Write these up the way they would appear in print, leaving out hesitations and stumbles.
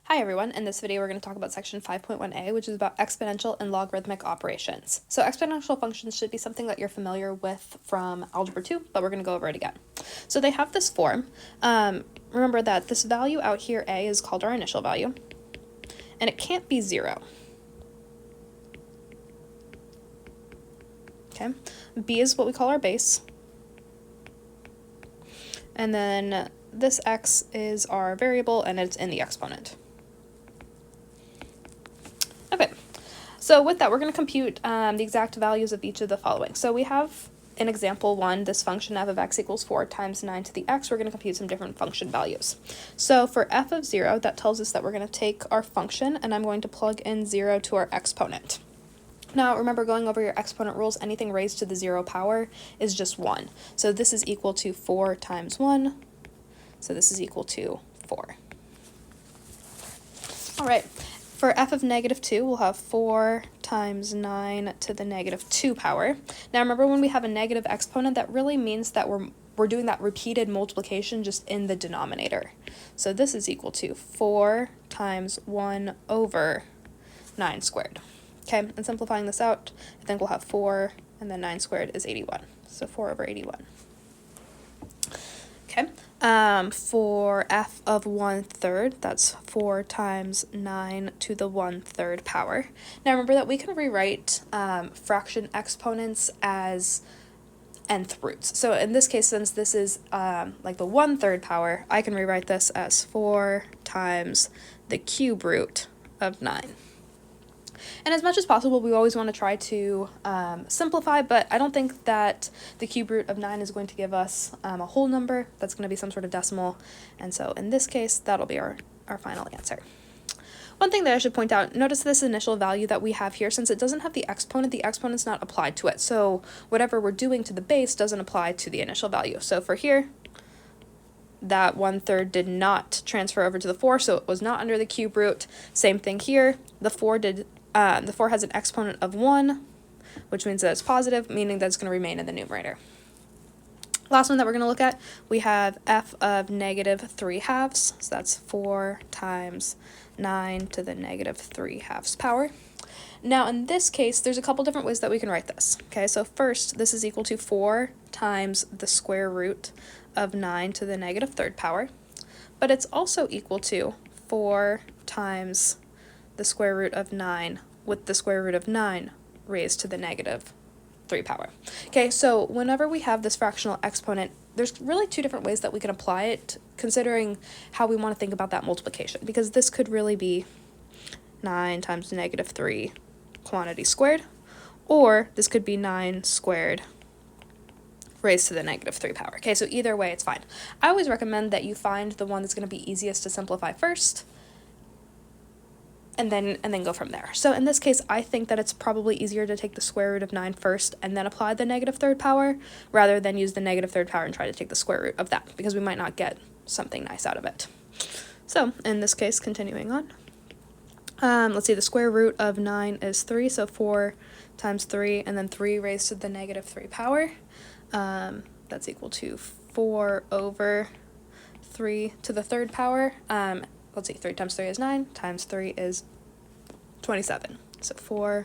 Hi everyone, in this video we're going to talk about section 5.1a, which is about exponential and logarithmic operations. So exponential functions should be something that you're familiar with from Algebra 2, but we're going to go over it again. So they have this form. Remember that this value out here, a, is called our initial value, and it can't be 0. Okay, b is what we call our base, and then this x is our variable, and it's in the exponent. Okay, so with that, we're going to compute the exact values of each of the following. So we have, in example 1, this function f of x equals 4 times 9 to the x. We're going to compute some different function values. So for f of 0, that tells us that we're going to take our function, and I'm going to plug in 0 to our exponent. Now, remember, going over your exponent rules, anything raised to the 0 power is just 1. So this is equal to 4 times 1, so this is equal to 4. All right. For f of negative 2, we'll have 4 times 9 to the negative 2 power. Now remember, when we have a negative exponent, that really means that we're doing that repeated multiplication just in the denominator. So this is equal to 4 times 1 over 9 squared. Okay, and simplifying this out, I think we'll have 4, and then 9 squared is 81. So 4 over 81. Okay, for f of 1/3, that's 4 times 9 to the 1/3 power. Now remember that we can rewrite fraction exponents as nth roots. So in this case, since this is like the 1/3 power, I can rewrite this as 4 times the cube root of 9. And as much as possible, we always want to try to simplify, but I don't think that the cube root of 9 is going to give us a whole number. That's going to be some sort of decimal, and so in this case, that'll be our final answer. One thing that I should point out, notice this initial value that we have here, since it doesn't have the exponent's not applied to it, so whatever we're doing to the base doesn't apply to the initial value. So for here, that 1/3 did not transfer over to the 4, so it was not under the cube root. Same thing here, the 4 has an exponent of 1, which means that it's positive, meaning that it's going to remain in the numerator. Last one that we're going to look at, we have f of negative 3/2, so that's 4 times 9 to the negative 3/2 power. Now in this case, there's a couple different ways that we can write this. Okay, so first, this is equal to 4 times the square root of 9 to the negative 3rd power, but it's also equal to 4 times the square root of 9 with the square root of 9 raised to the negative 3 power. Okay, so whenever we have this fractional exponent, there's really two different ways that we can apply it, considering how we want to think about that multiplication, because this could really be 9 times negative 3 quantity squared, or this could be 9 squared raised to the negative 3 power. Okay, so either way, it's fine. I always recommend that you find the one that's going to be easiest to simplify first, and then go from there. So in this case, I think that it's probably easier to take the square root of 9 first and then apply the negative 3rd power, rather than use the negative 3rd power and try to take the square root of that, because we might not get something nice out of it. So in this case, continuing on, let's see, the square root of 9 is 3, so 4 times 3, and then 3 raised to the negative 3 power. That's equal to 4 over 3 to the 3rd power. Let's see, 3 times 3 is 9, times 3 is 27. So 4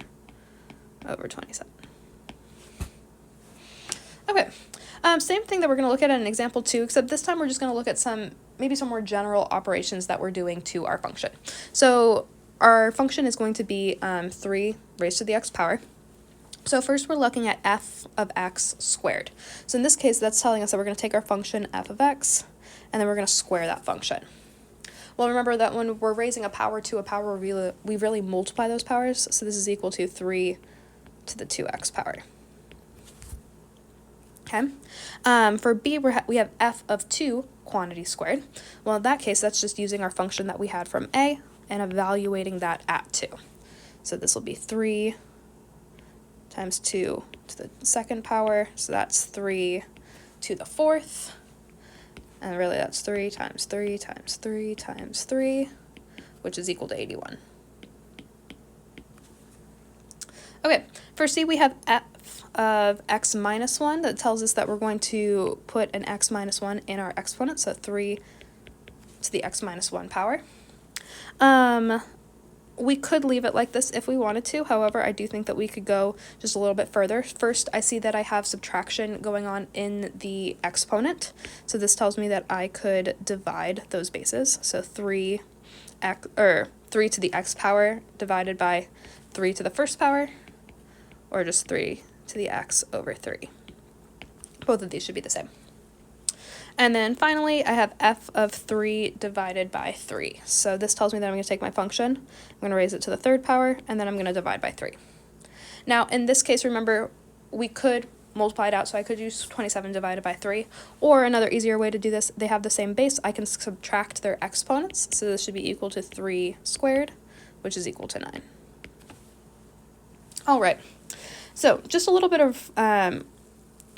over 27. Okay, same thing that we're going to look at in example 2, except this time we're just going to look at maybe some more general operations that we're doing to our function. So our function is going to be 3 raised to the x power. So first we're looking at f of x squared. So in this case, that's telling us that we're going to take our function f of x, and then we're going to square that function. Well, remember that when we're raising a power to a power, we really multiply those powers, so this is equal to 3 to the 2x power. Okay, for b, we have f of 2 quantity squared. Well, in that case, that's just using our function that we had from a and evaluating that at 2. So this will be 3 times 2 to the 2nd power, so that's 3 to the 4th. And really that's 3 times 3 times 3 times 3, which is equal to 81. Okay, for c we have f of x minus 1. That tells us that we're going to put an x minus 1 in our exponent, so 3 to the x minus 1 power. We could leave it like this if we wanted to. However, I do think that we could go just a little bit further. First, I see that I have subtraction going on in the exponent. So this tells me that I could divide those bases. So 3 to the x power divided by 3 to the first power, or just 3 to the x over 3. Both of these should be the same. And then finally, I have f of 3 divided by 3. So this tells me that I'm going to take my function, I'm going to raise it to the third power, and then I'm going to divide by 3. Now, in this case, remember, we could multiply it out, so I could use 27 divided by 3. Or another easier way to do this, they have the same base. I can subtract their exponents, so this should be equal to 3 squared, which is equal to 9. All right, so just a little bit of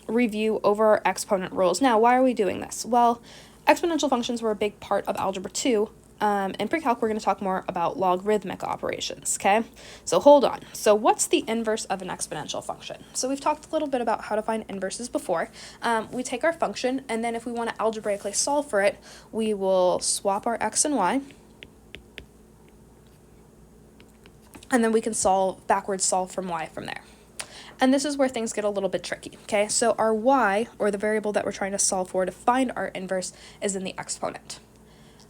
review over our exponent rules. Now, why are we doing this? Well, exponential functions were a big part of Algebra 2. In pre-calc, we're going to talk more about logarithmic operations, okay? So hold on. So what's the inverse of an exponential function? So we've talked a little bit about how to find inverses before. We take our function, and then if we want to algebraically solve for it, we will swap our x and y, and then we can backwards solve from y from there. And this is where things get a little bit tricky, okay? So our y, or the variable that we're trying to solve for to find our inverse, is in the exponent.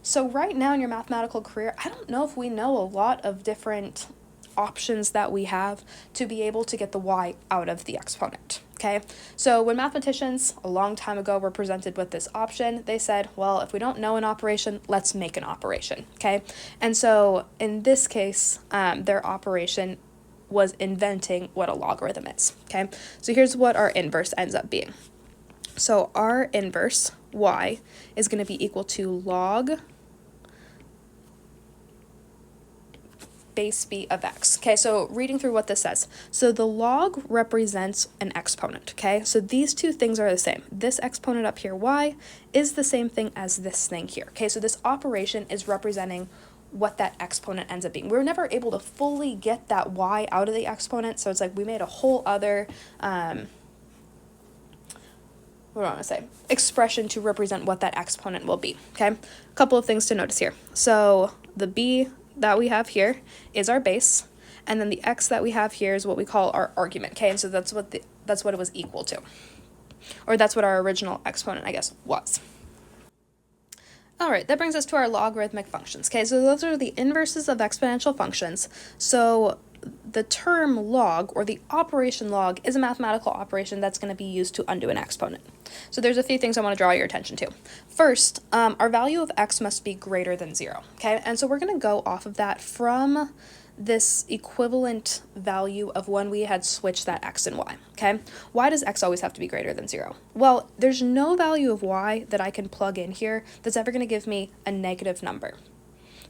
So right now in your mathematical career, I don't know if we know a lot of different options that we have to be able to get the y out of the exponent, okay? So when mathematicians a long time ago were presented with this option, they said, well, if we don't know an operation, let's make an operation, okay? And so in this case, their operation was inventing what a logarithm is, okay? So here's what our inverse ends up being. So our inverse, y, is going to be equal to log base b of x. Okay, so reading through what this says. So the log represents an exponent, okay? So these two things are the same. This exponent up here, y, is the same thing as this thing here, okay? So this operation is representing what that exponent ends up being. We were never able to fully get that y out of the exponent, so it's like we made a whole other, what do I want to say, expression to represent what that exponent will be, okay? A couple of things to notice here. So the b that we have here is our base, and then the x that we have here is what we call our argument, okay? And so that's what it was equal to, or that's what our original exponent, I guess, was. All right, that brings us to our logarithmic functions. Okay, so those are the inverses of exponential functions. So the term log, or the operation log, is a mathematical operation that's going to be used to undo an exponent. So there's a few things I want to draw your attention to. First, our value of x must be greater than 0, okay? And so we're going to go off of that from this equivalent value of when we had switched that x and y, okay? Why does x always have to be greater than 0? Well, there's no value of y that I can plug in here that's ever going to give me a negative number,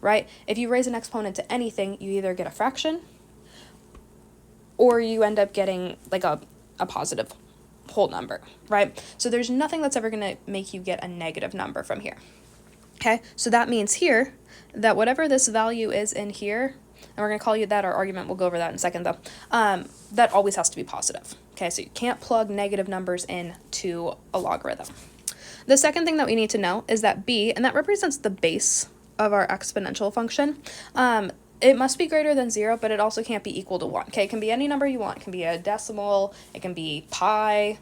right? If you raise an exponent to anything, you either get a fraction or you end up getting like a positive whole number, right? So there's nothing that's ever going to make you get a negative number from here, okay? So that means here that whatever this value is in here, and we're going to call you that, our argument, we'll go over that in a second though, that always has to be positive, okay? So you can't plug negative numbers into a logarithm. The second thing that we need to know is that b, and that represents the base of our exponential function, it must be greater than 0, but it also can't be equal to 1, okay? It can be any number you want. It can be a decimal, it can be pi,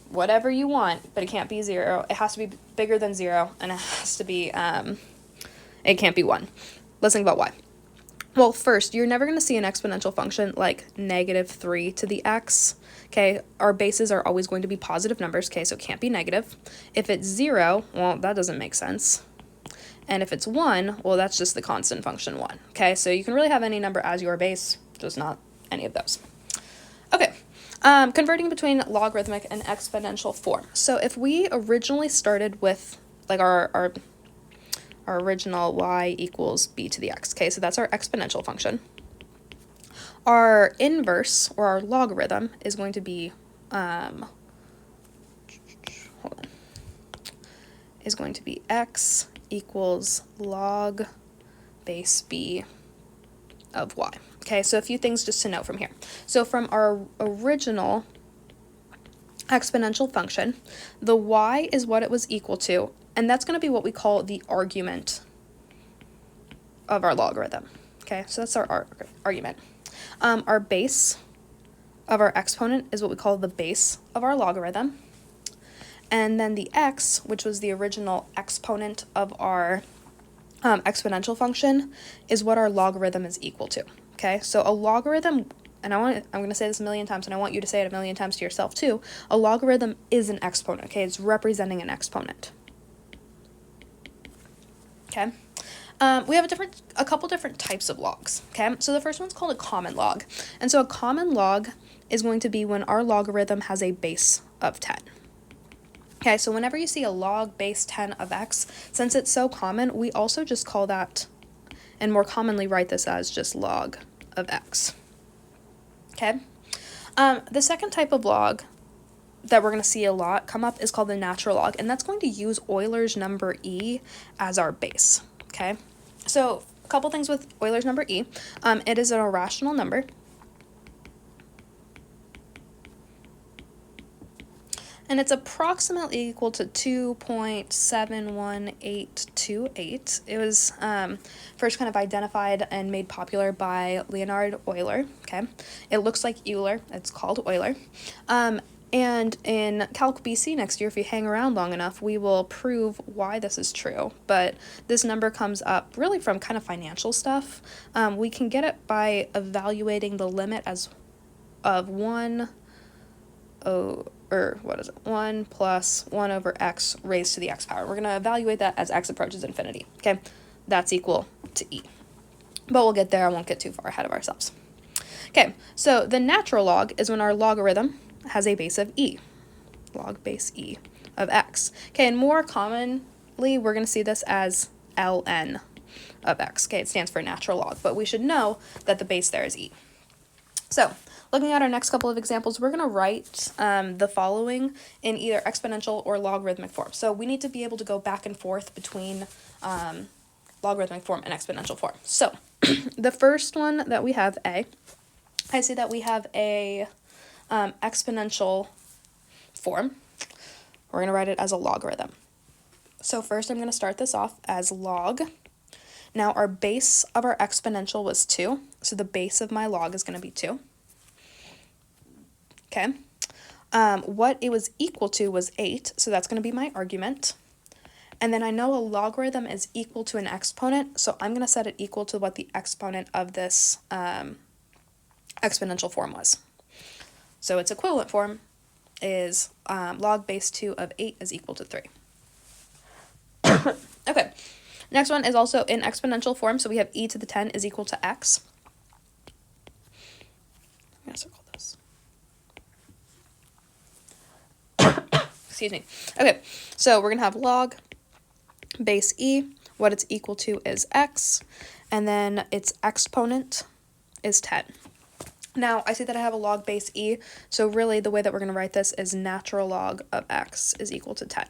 whatever you want, but it can't be 0. It has to be bigger than 0, and it has to be, it can't be 1. Let's think about why. Well, first, you're never going to see an exponential function like -3 to the x, okay? Our bases are always going to be positive numbers, okay? So it can't be negative. If it's 0, well, that doesn't make sense. And if it's 1, well, that's just the constant function 1, okay? So you can really have any number as your base, just not any of those. Okay, converting between logarithmic and exponential form. So if we originally started with like our original y equals b to the x, okay? So that's our exponential function. Our inverse, or our logarithm, is going to be, is going to be x equals log base b of y. Okay, so a few things just to note from here. So from our original exponential function, the y is what it was equal to, and that's going to be what we call the argument of our logarithm. Okay, so that's our argument. Our base of our exponent is what we call the base of our logarithm. And then the x, which was the original exponent of our exponential function, is what our logarithm is equal to. Okay, so a logarithm, and I'm going to say this a million times, and I want you to say it a million times to yourself too. A logarithm is an exponent. Okay, it's representing an exponent. Okay. We have a couple different types of logs. Okay, so the first one's called a common log, and so a common log is going to be when our logarithm has a base of 10. Okay, so whenever you see a log base 10 of x, since it's so common, we also just call that, and more commonly write this as just log of x. Okay, the second type of log that we're going to see a lot come up is called the natural log, and that's going to use Euler's number e as our base. Okay, so a couple things with Euler's number e. It is an irrational number. And it's approximately equal to 2.71828. It was first kind of identified and made popular by Leonhard Euler. Okay, it looks like Euler. It's called Euler. And in Calc BC next year, if you hang around long enough, we will prove why this is true. But this number comes up really from kind of financial stuff. We can get it by evaluating the limit as of 1 plus 1 over x raised to the x power. We're going to evaluate that as x approaches infinity. Okay, that's equal to e. But we'll get there. I won't get too far ahead of ourselves. Okay, so the natural log is when our logarithm has a base of e, log base e of x. Okay, and more commonly, we're going to see this as ln of x. Okay, it stands for natural log, but we should know that the base there is e. So, looking at our next couple of examples, we're going to write the following in either exponential or logarithmic form. So we need to be able to go back and forth between logarithmic form and exponential form. So the first one that we have, I see that we have a exponential form. We're going to write it as a logarithm. So first I'm going to start this off as log. Now our base of our exponential was 2, so the base of my log is going to be 2. Okay, what it was equal to was 8, so that's going to be my argument. And then I know a logarithm is equal to an exponent, so I'm going to set it equal to what the exponent of this exponential form was. So its equivalent form is log base 2 of 8 is equal to 3. Okay, next one is also in exponential form, so we have e to the 10 is equal to x. I'm going to circle this. Excuse me. Okay, so we're going to have log base e. What it's equal to is x, and then its exponent is 10. Now, I see that I have a log base e, so really the way that we're going to write this is natural log of x is equal to 10.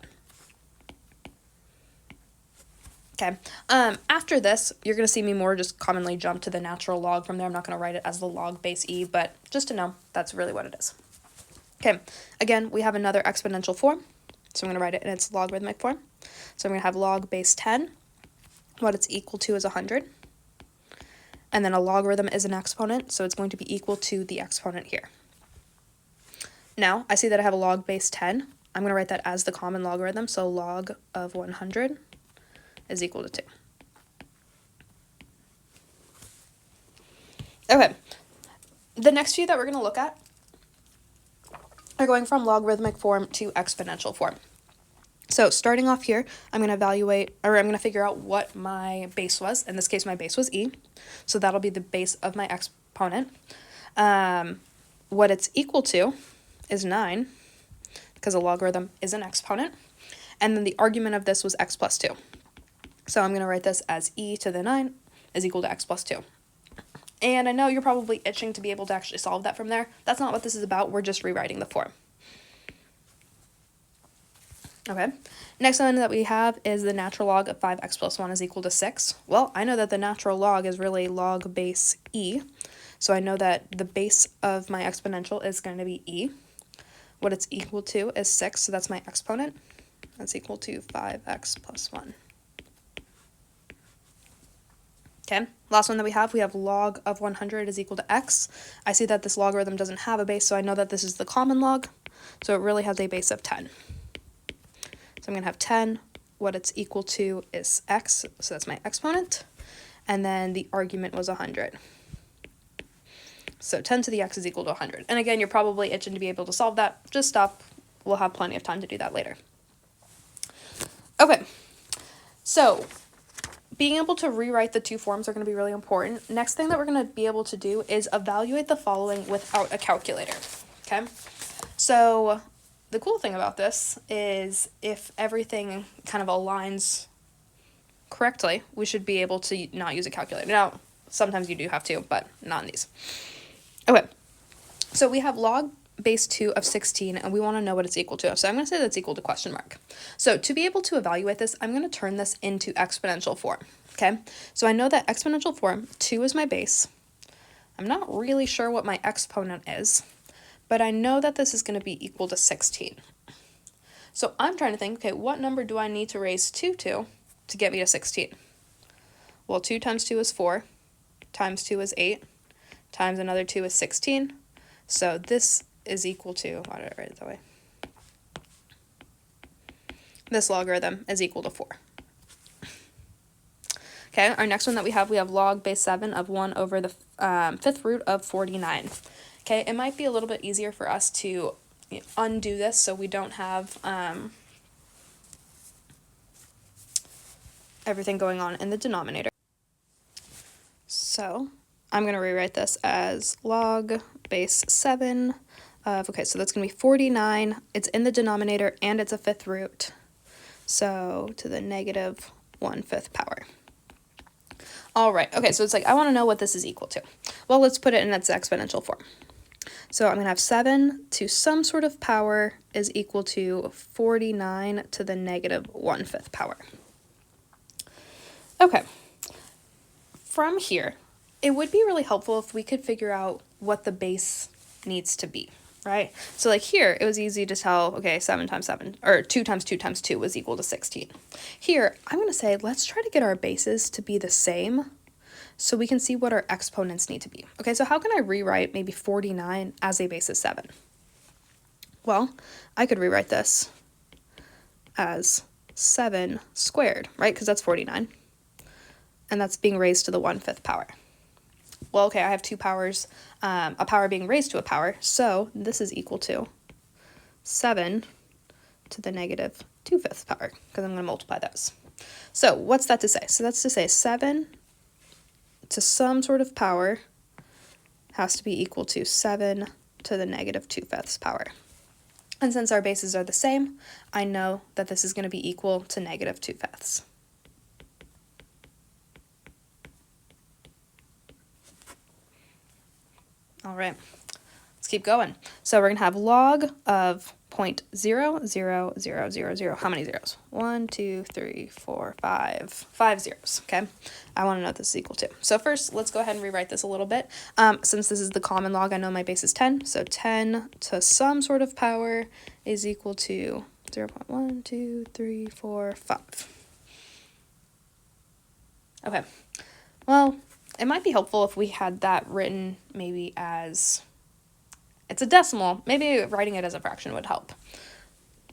Okay, after this, you're going to see me more just commonly jump to the natural log from there. I'm not going to write it as the log base e, but just to know, that's really what it is. Okay, again, we have another exponential form, so I'm going to write it in its logarithmic form. So I'm going to have log base 10. What it's equal to is 100. And then a logarithm is an exponent, so it's going to be equal to the exponent here. Now, I see that I have a log base 10. I'm going to write that as the common logarithm, so log of 100 is equal to 2. Okay, the next few that we're going to look at are going from logarithmic form to exponential form. So starting off here, I'm going to figure out what my base was. In this case, my base was e, so that'll be the base of my exponent. What it's equal to is 9, because a logarithm is an exponent, and then the argument of this was x plus 2. So I'm going to write this as e to the 9 is equal to x plus 2. And I know you're probably itching to be able to actually solve that from there. That's not what this is about. We're just rewriting the form. Okay, next one that we have is the natural log of 5x plus 1 is equal to 6. Well, I know that the natural log is really log base e, so I know that the base of my exponential is going to be e. What it's equal to is 6, so that's my exponent. That's equal to 5x plus 1. Okay, last one that we have log of 100 is equal to x. I see that this logarithm doesn't have a base, so I know that this is the common log, so it really has a base of 10. So I'm going to have 10, what it's equal to is x, so that's my exponent, and then the argument was 100. So 10 to the x is equal to 100. And again, you're probably itching to be able to solve that. Just stop. We'll have plenty of time to do that later. Okay, so being able to rewrite the two forms are going to be really important. Next thing that we're going to be able to do is evaluate the following without a calculator. Okay, so the cool thing about this is if everything kind of aligns correctly, we should be able to not use a calculator. Now, sometimes you do have to, but not in these. Okay, so we have log base 2 of 16, and we want to know what it's equal to. So I'm going to say that's equal to question mark. So to be able to evaluate this, I'm going to turn this into exponential form. Okay, so I know that exponential form, 2 is my base. I'm not really sure what my exponent is, but I know that this is going to be equal to 16. So I'm trying to think, okay, what number do I need to raise 2 to get me to 16? Well, 2 times 2 is 4, times 2 is 8, times another 2 is 16. So this is equal to, why did I write it that way? This logarithm is equal to 4. Okay, our next one that we have log base 7 of 1 over the 5th root of 49. Okay, it might be a little bit easier for us to undo this so we don't have everything going on in the denominator. So I'm going to rewrite this as log base 7 of, okay, so that's going to be 49. It's in the denominator and it's a 5th root. So to the negative 1/5 power. All right, okay, so it's like, I want to know what this is equal to. Well, let's put it in its exponential form. So I'm going to have 7 to some sort of power is equal to 49 to the negative 1/5 power. Okay, from here, it would be really helpful if we could figure out what the base needs to be, right? So like here, it was easy to tell, okay, 7 times 7, or 2 times 2 times 2 was equal to 16. Here, I'm going to say, let's try to get our bases to be the same so we can see what our exponents need to be. Okay, so how can I rewrite maybe 49 as a base of 7? Well, I could rewrite this as 7 squared, right? Because that's 49. And that's being raised to the 1/5 power. Well, okay, I have two powers, a power being raised to a power, so this is equal to 7 to the negative 2/5 power, because I'm going to multiply those. So what's that to say? So that's to say 7 to some sort of power has to be equal to 7 to the negative 2/5 power. And since our bases are the same, I know that this is going to be equal to negative 2/5. All right, let's keep going. So we're going to have log of 0.00000. How many zeros? 1, 2, 3, 4, 5. 5 zeros, okay? I want to know what this is equal to. So first, let's go ahead and rewrite this a little bit. Since this is the common log, I know my base is 10. So 10 to some sort of power is equal to 0.1, 2, 3, 4, 5. Okay, well, it might be helpful if we had that written maybe as, it's a decimal, maybe writing it as a fraction would help.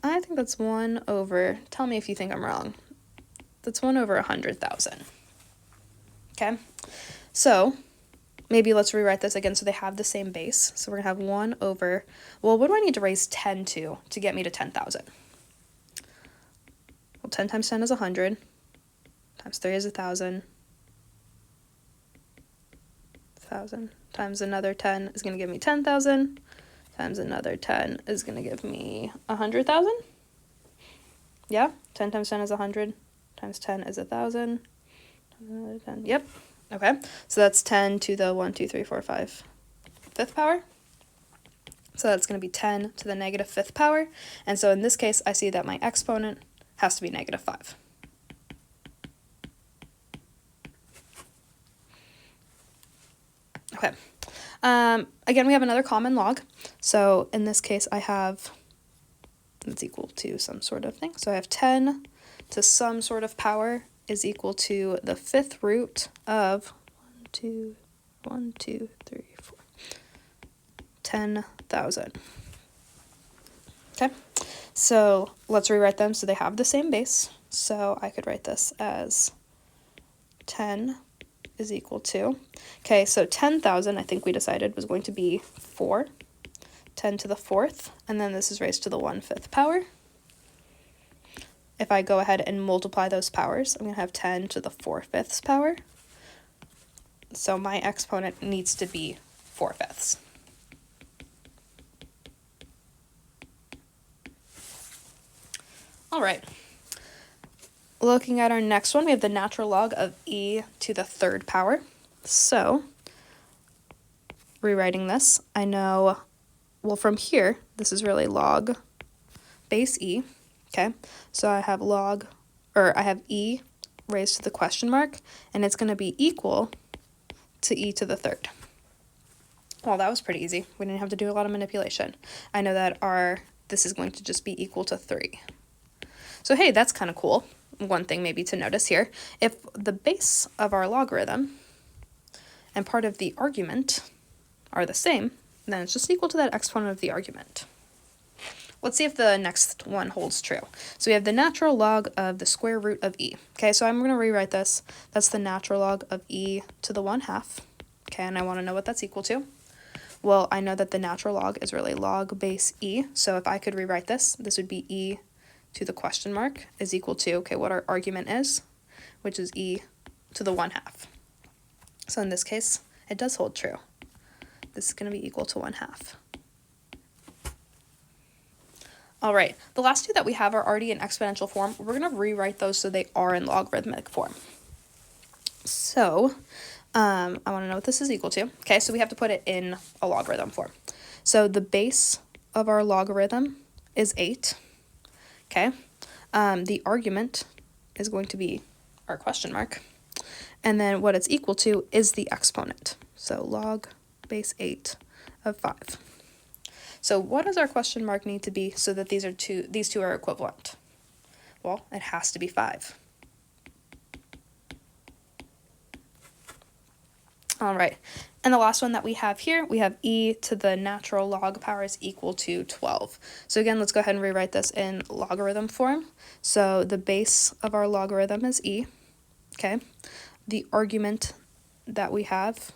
I think that's 1 over, tell me if you think I'm wrong, that's 1 over 100,000. Okay, so maybe let's rewrite this again so they have the same base. So we're going to have 1 over, well, what do I need to raise 10 to get me to 10,000? Well, 10 times 10 is 100, times 3 is 1,000. 1,000 times another 10 is going to give me 10,000, times another 10 is going to give me 100,000. Yeah, 10 times 10 is 100, times 10 is 1,000, another 10. Yep, okay, so that's 10 to the 1, 2, 3, 4, 5 fifth power. So that's going to be 10 to the negative 5th power, and so in this case, I see that my exponent has to be negative 5. Okay, again, we have another common log. So in this case, I have, that's equal to some sort of thing. So I have 10 to some sort of power is equal to the fifth root of 10,000. Okay, so let's rewrite them so they have the same base. So I could write this as 10 is equal to, okay, so 10,000 I think we decided was going to be 4, 10 to the 4th, and then this is raised to the 1/5 power. If I go ahead and multiply those powers, I'm going to have 10 to the 4/5 power. So my exponent needs to be 4/5. All right. Looking at our next one, we have the natural log of e to the 3rd power. So rewriting this, I know, well, from here, this is really log base e. Okay, so I have I have e raised to the question mark, and it's going to be equal to e to the 3rd. Well, that was pretty easy. We didn't have to do a lot of manipulation. I know that this is going to just be equal to 3. So hey, that's kind of cool. One thing maybe to notice here, if the base of our logarithm and part of the argument are the same, then it's just equal to that exponent of the argument. Let's see if the next one holds true. So we have the natural log of the square root of e. Okay, so I'm going to rewrite this. That's the natural log of e to the 1/2. Okay, and I want to know what that's equal to. Well, I know that the natural log is really log base e. So if I could rewrite this, this would be e to the question mark is equal to, okay, what our argument is, which is e to the 1/2. So in this case, it does hold true. This is going to be equal to 1/2. All right, the last two that we have are already in exponential form. We're going to rewrite those so they are in logarithmic form. So I want to know what this is equal to. Okay, so we have to put it in a logarithm form. So the base of our logarithm is 8. Okay, the argument is going to be our question mark. And then what it's equal to is the exponent. So log base 8 of 5. So what does our question mark need to be so that these two are equivalent? Well, it has to be 5. All right, and the last one that we have here, we have e to the natural log power is equal to 12. So again, let's go ahead and rewrite this in logarithm form. So the base of our logarithm is e, okay? The argument that we have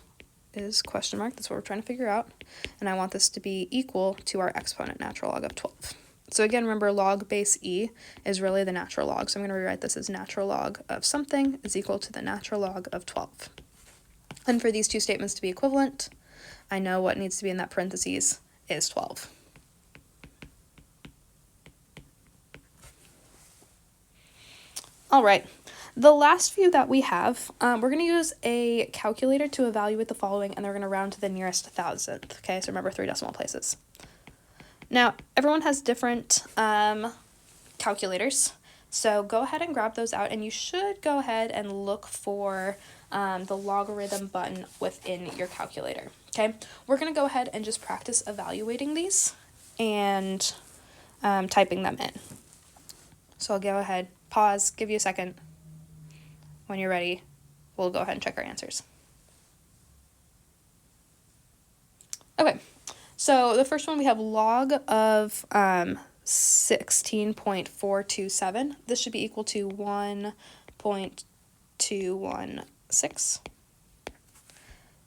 is question mark, that's what we're trying to figure out, and I want this to be equal to our exponent, natural log of 12. So again, remember log base e is really the natural log, so I'm going to rewrite this as natural log of something is equal to the natural log of 12. And for these two statements to be equivalent, I know what needs to be in that parentheses is 12. All right, the last few that we have, we're going to use a calculator to evaluate the following, and they're going to round to the nearest thousandth. Okay, so remember 3 decimal places. Now, everyone has different calculators, so go ahead and grab those out, and you should go ahead and look for the logarithm button within your calculator. Okay, we're going to go ahead and just practice evaluating these and typing them in. So I'll go ahead, pause, give you a second. When you're ready, we'll go ahead and check our answers. Okay, so the first one we have log of 16.427. This should be equal to 1.216.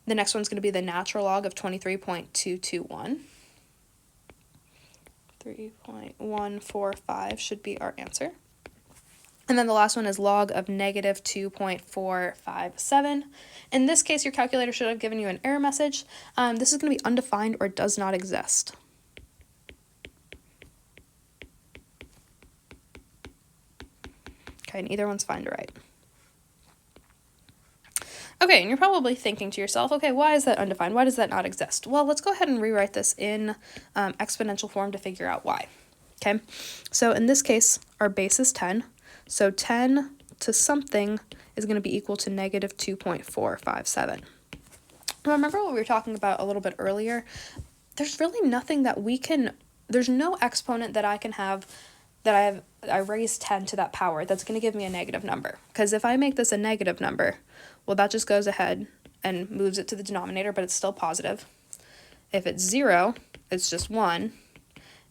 The next one's going to be the natural log of 23.221. 3.145 should be our answer. And then the last one is log of negative 2.457. In this case, your calculator should have given you an error message. This is going to be undefined or does not exist. Okay, and either one's fine to write. Okay, and you're probably thinking to yourself, okay, why is that undefined? Why does that not exist? Well, let's go ahead and rewrite this in exponential form to figure out why. Okay, so in this case, our base is 10. So 10 to something is going to be equal to negative 2.457. Remember what we were talking about a little bit earlier? There's really nothing that there's no exponent that I can have that I raised 10 to that power, that's going to give me a negative number. Because if I make this a negative number, well, that just goes ahead and moves it to the denominator, but it's still positive. If it's 0, it's just 1.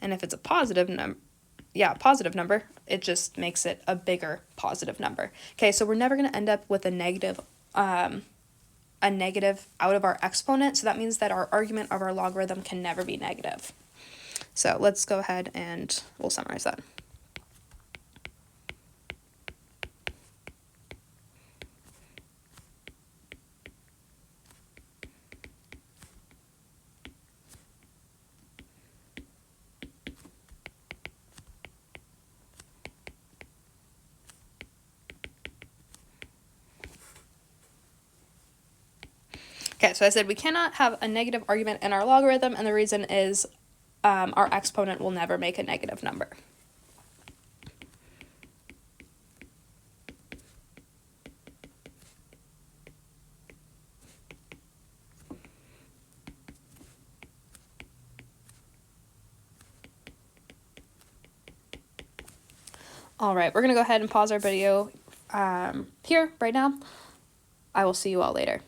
And if it's a positive number, it just makes it a bigger positive number. Okay, so we're never going to end up with a negative out of our exponent, so that means that our argument of our logarithm can never be negative. So let's go ahead and we'll summarize that. Okay, so I said we cannot have a negative argument in our logarithm, and the reason is our exponent will never make a negative number. All right, we're going to go ahead and pause our video here right now. I will see you all later.